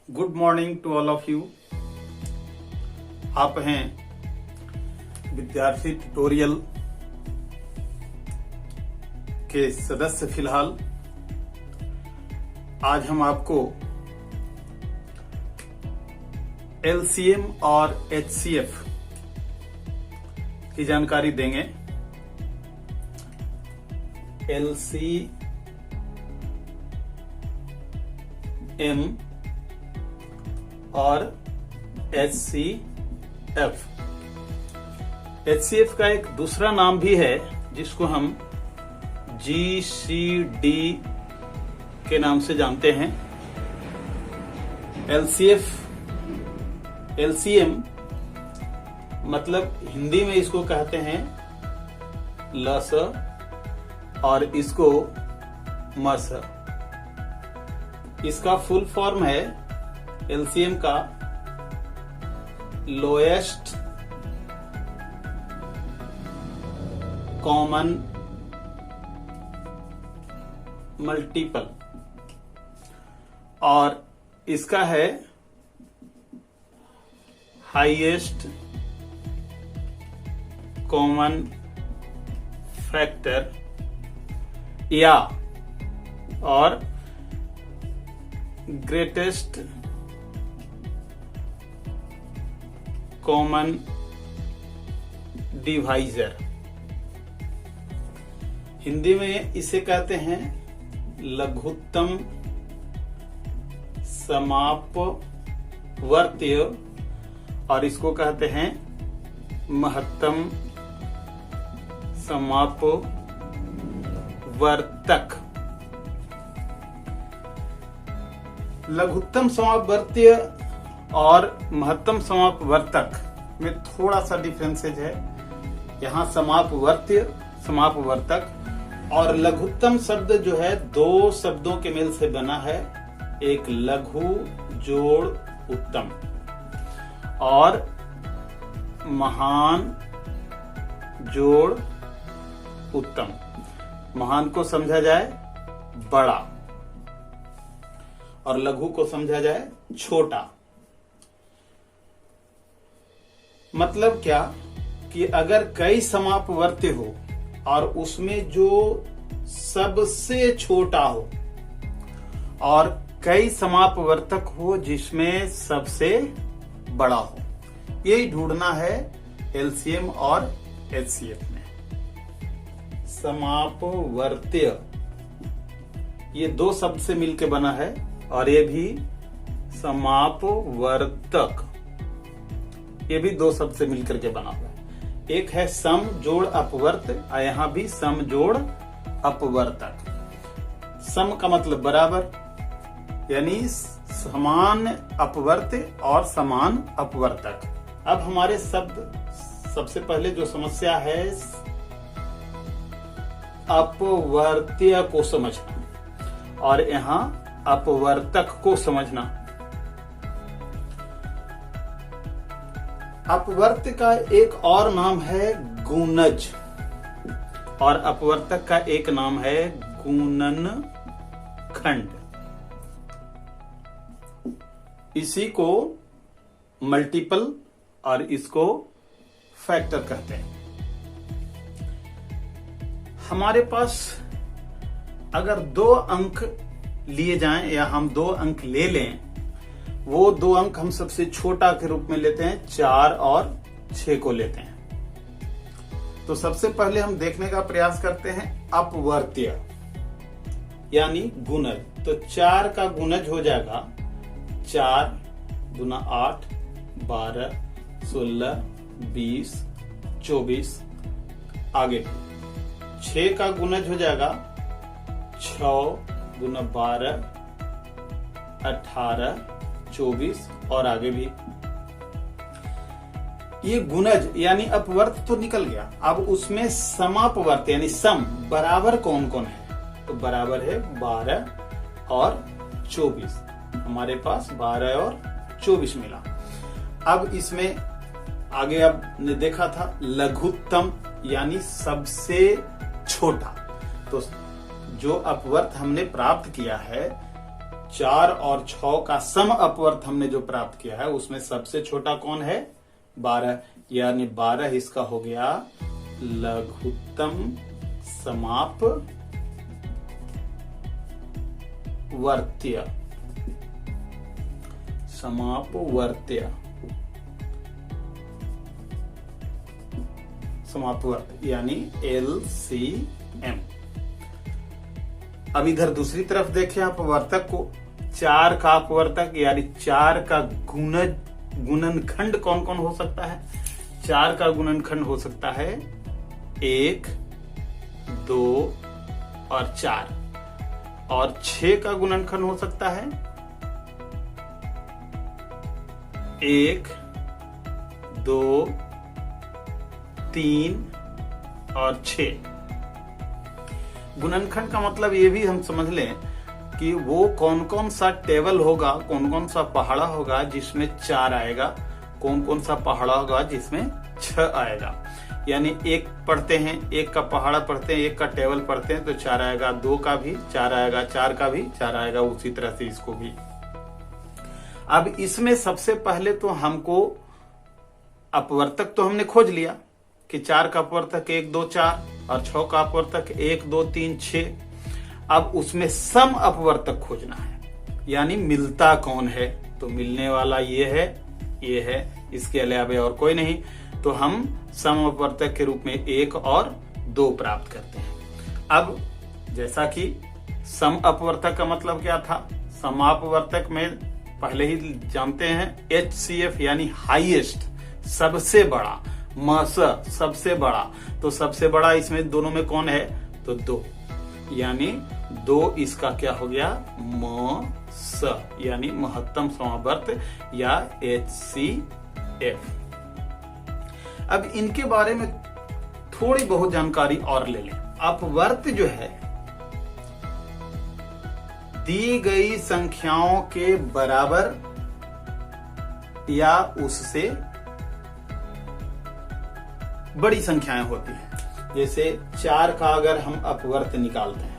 Good morning to all of you. आप हैं विद्यार्थी ट्यूटोरियल के सदस्य। फिलहाल आज हम आपको एलसीएम और एचसीएफ की जानकारी देंगे। एलसीएम और एचसीएफ। एचसीएफ का एक दूसरा नाम भी है जिसको हम जीसीडी के नाम से जानते हैं। एलसीएम मतलब हिंदी में इसको कहते हैं लस और इसको मस। इसका फुल फॉर्म है एलसीएम का लोएस्ट कॉमन मल्टीपल और इसका है हाईएस्ट कॉमन फैक्टर या और ग्रेटेस्ट कॉमन डिवाइजर। हिंदी में इसे कहते हैं लघुत्तम समापवर्त्य और इसको कहते हैं महत्तम समापवर्तक। लघुत्तम समापवर्त्य और महत्तम समापवर्तक में थोड़ा सा डिफरेंसेज है। यहाँ समापवर्त्य समापवर्तक और लघुत्तम शब्द जो है दो शब्दों के मेल से बना है, एक लघु जोड़ उत्तम और महान जोड़ उत्तम। महान को समझा जाए बड़ा और लघु को समझा जाए छोटा। मतलब क्या कि अगर कई समापवर्त्य हो और उसमें जो सबसे छोटा हो और कई समापवर्तक हो जिसमें सबसे बड़ा हो, यही ढूंढना है एलसीएम और एचसीएफ में। समापवर्त्य ये दो शब्द से मिलकर बना है और ये भी समापवर्तक ये भी दो शब्द से मिलकर के बना हुआ है। एक है सम जोड़ अपवर्त और यहाँ भी सम जोड़ अपवर्तक। सम का मतलब बराबर, यानी समान अपवर्त और समान अपवर्तक। अब हमारे शब्द सबसे पहले जो समस्या है अपवर्त्य को समझना और यहाँ अपवर्तक को समझना। अपवर्त्य का एक और नाम है गुणज और अपवर्तक का एक नाम है गुणनखंड। इसी को मल्टीपल और इसको फैक्टर कहते हैं। हमारे पास अगर दो अंक लिए जाएं या हम दो अंक ले लें, वो दो अंक हम सबसे छोटा के रूप में लेते हैं 4 और 6 को लेते हैं। तो सबसे पहले हम देखने का प्रयास करते हैं अपवर्त्य यानी गुणज। तो 4 का गुणज हो जाएगा 4 गुना 8 12 16 20 24 आगे। 6 का गुणज हो जाएगा 6 गुना 12 18 24 और आगे भी। ये गुणज यानी अपवर्त तो निकल गया। अब उसमें समापवर्त यानी सम बराबर कौन कौन है? तो बराबर है 12 और 24। हमारे पास 12 और 24 मिला। अब इसमें आगे आपने देखा था लघुत्तम यानी सबसे छोटा। तो जो अपवर्त हमने प्राप्त किया है 4 और 6 का सम अपवर्त हमने जो प्राप्त किया है उसमें सबसे छोटा कौन है? 12, यानी 12 इसका हो गया लघुत्तम समापवर्त्य। समापवर्त यानी LCM। अब इधर दूसरी तरफ देखें अपवर्तक को। 4 का अपवर्तक यानी 4 का गुणनखंड कौन कौन हो सकता है? 4 का गुणनखंड हो सकता है 1, 2 और 4। और 6 का गुणनखंड हो सकता है 1, 2, 3 और 6। गुणनखंड का मतलब ये भी हम समझ लें कि वो कौन कौन सा टेबल होगा, कौन कौन सा पहाड़ा होगा जिसमें 4 आएगा, कौन कौन सा पहाड़ा होगा जिसमें 6 आएगा। यानी एक पढ़ते हैं, एक का पहाड़ा पढ़ते हैं, एक का टेबल पढ़ते हैं तो 4 आएगा, 2 का भी 4 आएगा, 4 का भी 4 आएगा, उसी तरह से इसको भी। अब इसमें सबसे पहले तो हमको अपवर्तक तो हमने खोज लिया कि 4 का अपवर्तक 1, 2, 4 और 6 का अपवर्तक 1, 2, 3, 6। अब उसमें सम अपवर्तक खोजना है, यानी मिलता कौन है? तो मिलने वाला ये है, इसके अलावा और कोई नहीं। तो हम सम अपवर्तक के रूप में 1 और 2 प्राप्त करते हैं। अब जैसा कि सम अपवर्तक का मतलब क्या था? समापवर्तक में पहले ही जानते हैं HCF यानी हाईएस्ट, सबसे बड़ा, मस सबसे बड़ा। तो सबसे बड़ा इसमें दोनों में कौन है? तो 2, यानी 2 इसका क्या हो गया? मस यानी महत्तम समावर्त या HCF। अब इनके बारे में थोड़ी बहुत जानकारी और ले लें। अपवर्त जो है दी गई संख्याओं के बराबर या उससे बड़ी संख्याएं होती हैं। जैसे 4 का अगर हम अपवर्त निकालते हैं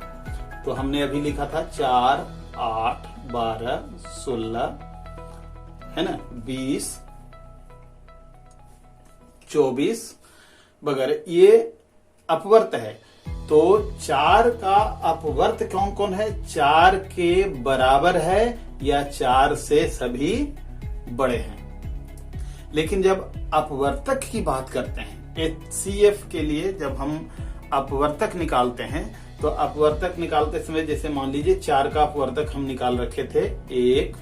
तो हमने अभी लिखा था 4, 8, 12, 16 है ना, 20, 24 वगैरह, ये अपवर्त है। तो 4 का अपवर्त कौन कौन है? 4 के बराबर है या 4 से सभी बड़े हैं। लेकिन जब अपवर्तक की बात करते हैं HCF के लिए, जब हम अपवर्तक निकालते हैं तो अपवर्तक निकालते समय जैसे मान लीजिए 4 का अपवर्तक हम निकाल रखे थे 1,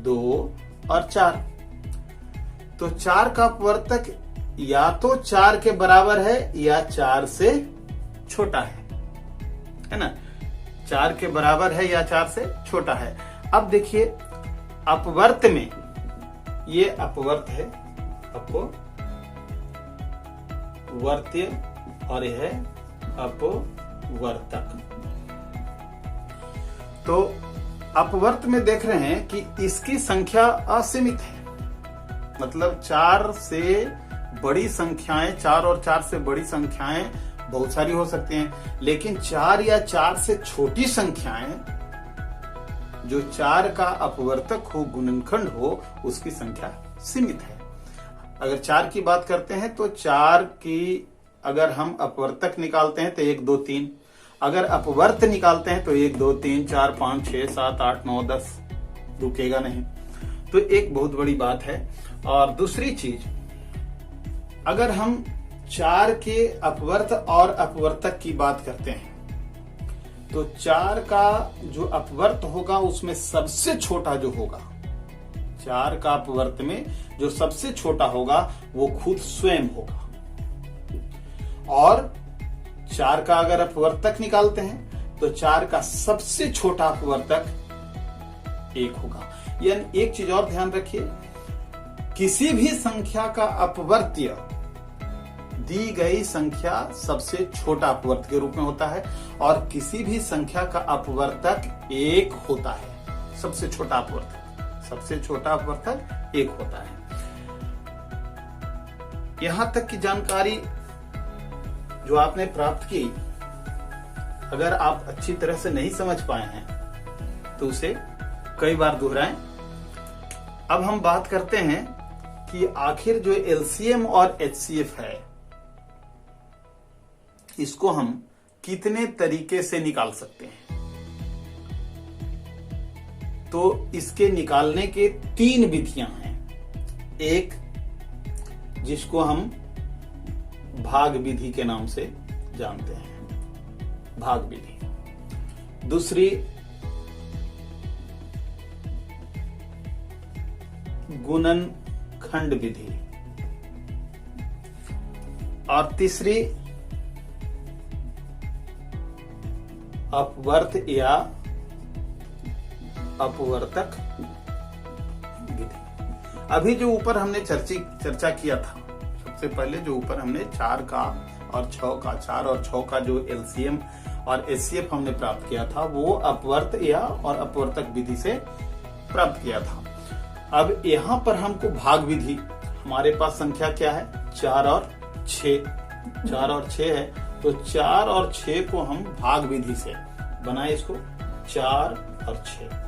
2 और 4। तो 4 का अपवर्तक या तो 4 के बराबर है या 4 से छोटा है ना? 4 के बराबर है या 4 से छोटा है। अब देखिए अपवर्त में, ये अपवर्त है, अपवर्त्य, और यह है अपवर्तक। तो अपवर्त में देख रहे हैं कि इसकी संख्या असीमित है, मतलब 4 से बड़ी संख्याएं, 4 और 4 से बड़ी संख्याएं बहुत सारी हो सकती हैं, लेकिन 4 या 4 से छोटी संख्याएं जो 4 का अपवर्तक हो, गुणनखंड हो, उसकी संख्या सीमित है। अगर 4 की बात करते हैं तो 4 की अगर हम अपवर्तक निकालते हैं तो 1, 2, 3, अगर अपवर्त निकालते हैं तो 1, 2, 3, 4, 5, 6, 7, 8, 9, 10, रुकेगा नहीं। तो एक बहुत बड़ी बात है। और दूसरी चीज, अगर हम 4 के अपवर्त और अपवर्तक की बात करते हैं तो 4 का जो अपवर्त होगा उसमें सबसे छोटा जो होगा, 4 का अपवर्त में जो सबसे छोटा होगा वो खुद स्वयं होगा। और 4 का अगर अपवर्तक निकालते हैं तो 4 का सबसे छोटा अपवर्तक 1 होगा। यानी एक चीज और ध्यान रखिए, किसी भी संख्या का अपवर्त्य दी गई संख्या सबसे छोटा अपवर्त के रूप में होता है, और किसी भी संख्या का अपवर्तक 1 होता है। सबसे छोटा अपवर्तक 1 होता है। यहां तक की जानकारी जो आपने प्राप्त की, अगर आप अच्छी तरह से नहीं समझ पाए हैं तो उसे कई बार दोहराएं। अब हम बात करते हैं कि आखिर जो एलसीएम और एचसीएफ है, इसको हम कितने तरीके से निकाल सकते हैं। तो इसके निकालने के 3 विधियां हैं। एक, जिसको हम भाग विधि के नाम से जानते हैं, भाग विधि। दूसरी, गुणनखंड विधि। और तीसरी, अपवर्त या अपवर्तक विधि। अभी जो ऊपर हमने चर्चा किया था, सबसे पहले जो ऊपर हमने 4 का और 6 का, 4 और 6 का जो एलसीएम और एचसीएफ हमने प्राप्त किया था, वो अपवर्त या और अपवर्तक विधि से प्राप्त किया था। अब यहाँ पर हमको भाग विधि, हमारे पास संख्या क्या है, 4 और 6, 4 और 6 है। तो 4 और 6 को हम भाग विधि से बनाए, इसको 4 और 6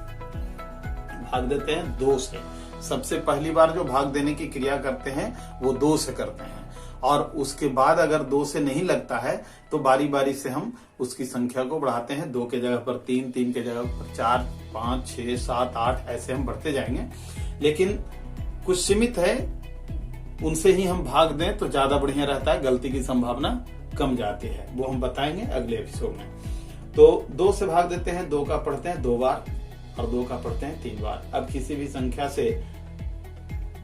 भाग देते हैं 2 से। सबसे पहली बार जो भाग देने की क्रिया करते हैं वो 2 से करते हैं, और उसके बाद अगर 2 से नहीं लगता है तो बारी बारी से हम उसकी संख्या को बढ़ाते हैं। 2 के जगह पर 3, 3 के जगह पर 4, 5, 6, 7, 8 ऐसे हम बढ़ते जाएंगे। लेकिन कुछ सीमित है, उनसे ही हम भाग दें तो ज्यादा बढ़िया रहता है, गलती की संभावना कम जाती है। वो हम बताएंगे अगले एपिसोड में। तो 2 से भाग देते हैं, 2 का पढ़ते हैं 2 बार और 2 का पढ़ते हैं 3 बार। अब किसी भी संख्या से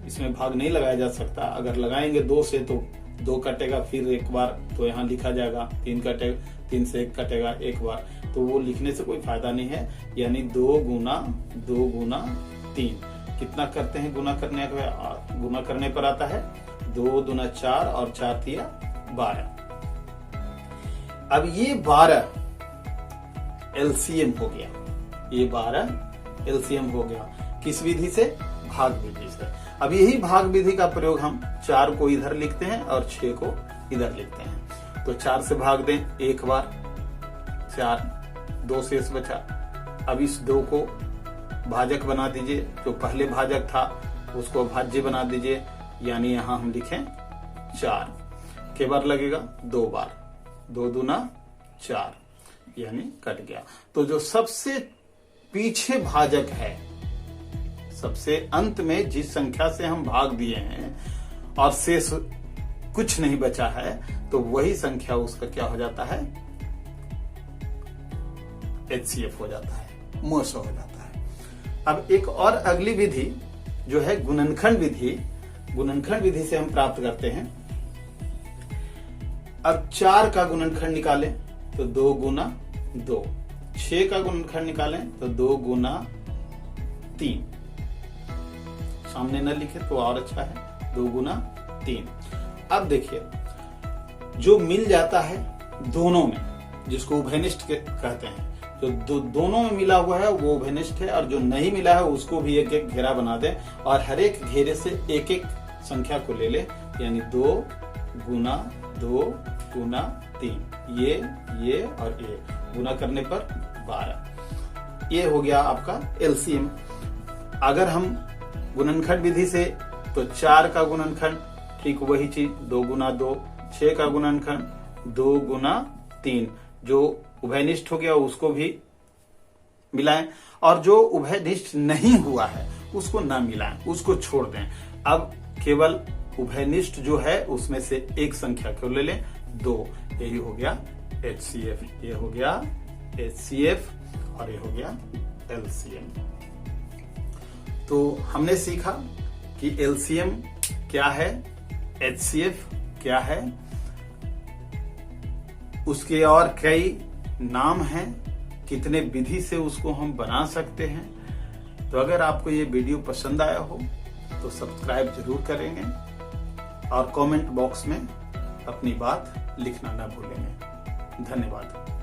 इसमें भाग नहीं लगाया जा सकता। अगर लगाएंगे 2 से तो 2 कटेगा, फिर 1 बार तो यहाँ लिखा जाएगा, 3 कटेगा, 3 से 1 कटेगा 1 बार, तो वो लिखने से कोई फायदा नहीं है। यानी 2 गुना 3 कितना करते हैं, गुना करने पर आता है 2 दूना 4 और 4 तिया 12। अब ये 12 एलसीएम हो गया, ये 12 एलसीएम हो गया। किस विधि से, भाग विधि से। अब यही भाग विधि का प्रयोग हम 4 को इधर लिखते हैं और 6 को इधर लिखते हैं। तो 4 से भाग दें 1 बार, 4, 2 शेष बचा। अब इस 2 को भाजक बना दीजिए, जो पहले भाजक था उसको भाज्य बना दीजिए, यानी यहां हम लिखें 4। के बार लगेगा 2 बार, 2 दूना 4, यानी कट गया। तो जो सबसे पीछे भाजक है, सबसे अंत में जिस संख्या से हम भाग दिए हैं और शेष कुछ नहीं बचा है, तो वही संख्या उसका क्या हो जाता है, एचसीएफ हो जाता है, मोस हो जाता है। अब एक और अगली विधि जो है गुणनखंड विधि। गुणनखंड विधि से हम प्राप्त करते हैं, अब 4 का गुणनखंड निकालें तो 2 गुना 2, 6 का गुणनखंड निकालें तो 2 गुना 3, सामने न लिखे तो और अच्छा है, 2 गुना 3। अब देखिए, जो मिल जाता है दोनों में, जिसको उभयनिष्ठ कहते हैं, तो दोनों में मिला हुआ है वो उभयनिष्ठ है, और जो नहीं मिला है उसको भी एक एक घेरा बना दे और हर एक घेरे से एक एक संख्या को ले ले, यानी 2 गुना 3, ये और ये गुना करने पर 12। ये हो गया आपका एलसीएम। अगर हम गुणनखंड विधि से, तो 4 का गुणनखंड ठीक वही चीज, 2 गुना 2, 6 का गुणनखंड 2 गुना 3, जो उभयनिष्ठ हो गया उसको भी मिलाएं, और जो उभयनिष्ठ नहीं हुआ है उसको ना मिलाएं, उसको छोड़ दें। अब केवल उभयनिष्ठ जो है उसमें से एक संख्या को ले लें, 2, यही हो गया एचसीएफ, ये हो गया एचसीएफ और ये हो गया एलसीएम। तो हमने सीखा कि एलसीएम क्या है, एचसीएफ क्या है, उसके और कई नाम हैं, कितने विधि से उसको हम बना सकते हैं। तो अगर आपको ये वीडियो पसंद आया हो तो सब्सक्राइब जरूर करेंगे और कमेंट बॉक्स में अपनी बात लिखना ना भूलेंगे। धन्यवाद।